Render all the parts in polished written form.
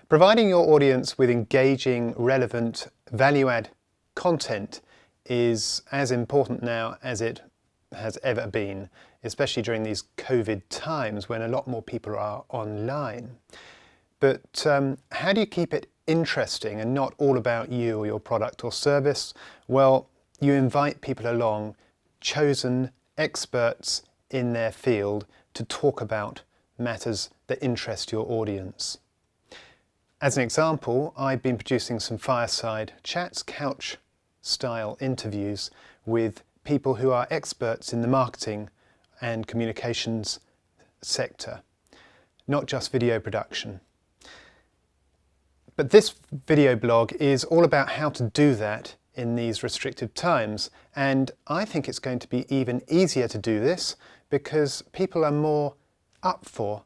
Providing your audience with engaging, relevant, value-add content is as important now as it has ever been, especially during these COVID times when a lot more people are online. But how do you keep it interesting and not all about you or your product or service? Well, you invite people along, chosen experts in their field, to talk about matters that interest your audience. As an example, I've been producing some fireside chats, couch-style interviews with people who are experts in the marketing and communications sector, not just video production. But this video blog is all about how to do that in these restrictive times, and I think it's going to be even easier to do this because people are more up for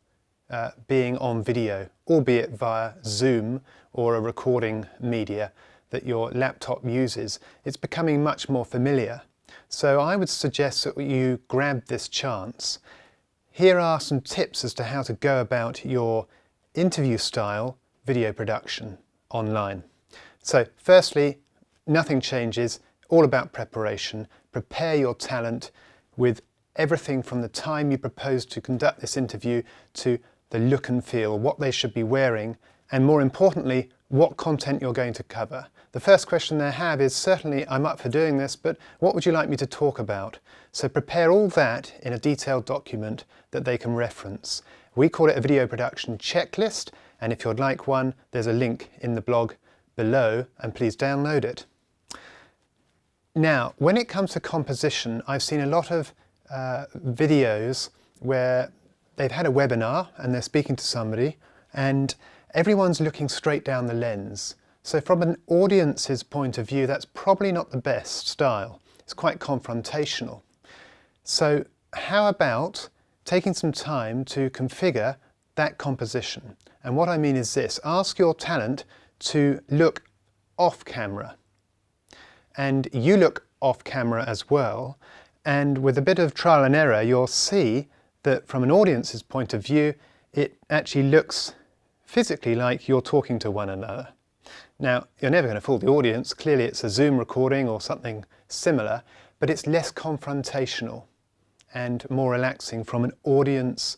being on video, albeit via Zoom or a recording media that your laptop uses. It's becoming much more familiar. So I would suggest that you grab this chance. Here are some tips as to how to go about your interview style video production online. So firstly, nothing changes, all about preparation. Prepare your talent with everything from the time you propose to conduct this interview to the look and feel, what they should be wearing, and more importantly, what content you're going to cover. The first question they have is, certainly I'm up for doing this, but what would you like me to talk about? So prepare all that in a detailed document that they can reference. We call it a video production checklist, and if you'd like one, there's a link in the blog below, and please download it. Now, when it comes to composition, I've seen a lot of videos where they've had a webinar and they're speaking to somebody and everyone's looking straight down the lens. So from an audience's point of view, that's probably not the best style. It's quite confrontational. So how about taking some time to configure that composition? And what I mean is this: ask your talent to look off camera. And you look off camera as well. And with a bit of trial and error, you'll see that from an audience's point of view, it actually looks physically like you're talking to one another. Now, you're never going to fool the audience. Clearly it's a Zoom recording or something similar, but it's less confrontational and more relaxing from an audience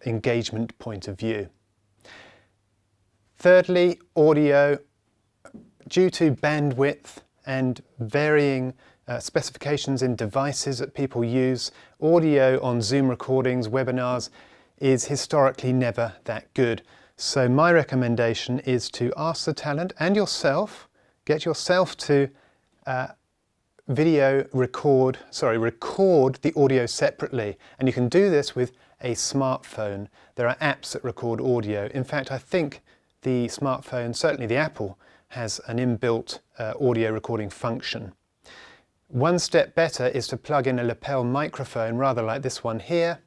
engagement point of view. Thirdly, audio. Due to bandwidth and varying specifications in devices that people use, audio on Zoom recordings, webinars, is historically never that good. So my recommendation is to ask the talent and yourself, get yourself to record the audio separately. And you can do this with a smartphone. There are apps that record audio. In fact, I think the smartphone, certainly the Apple, has an inbuilt audio recording function. One step better is to plug in a lapel microphone, rather like this one here,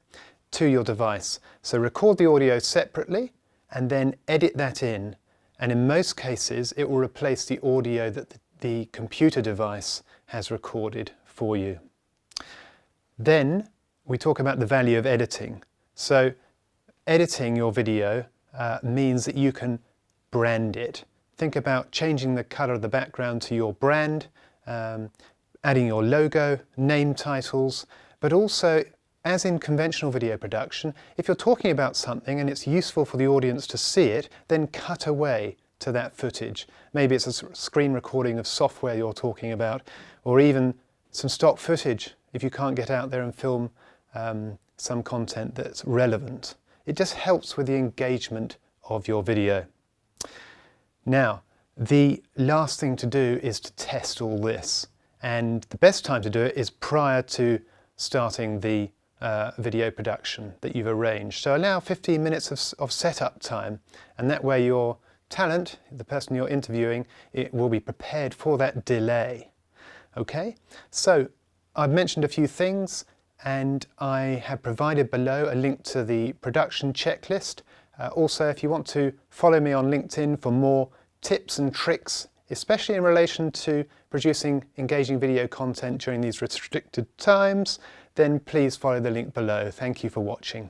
to your device. So record the audio separately and then edit that in. And in most cases, it will replace the audio that the computer device has recorded for you. Then we talk about the value of editing. So editing your video means that you can brand it. Think about changing the color of the background to your brand, adding your logo, name titles, but also, as in conventional video production, if you're talking about something and it's useful for the audience to see it, then cut away to that footage. Maybe it's a screen recording of software you're talking about, or even some stock footage if you can't get out there and film some content that's relevant. It just helps with the engagement of your video. Now, the last thing to do is to test all this. And the best time to do it is prior to starting the video production that you've arranged. So allow 15 minutes of setup time, and that way your talent, the person you're interviewing, it will be prepared for that delay. Okay? So I've mentioned a few things, and I have provided below a link to the production checklist. Also, if you want to follow me on LinkedIn for more tips and tricks, especially in relation to producing engaging video content during these restricted times, then please follow the link below. Thank you for watching.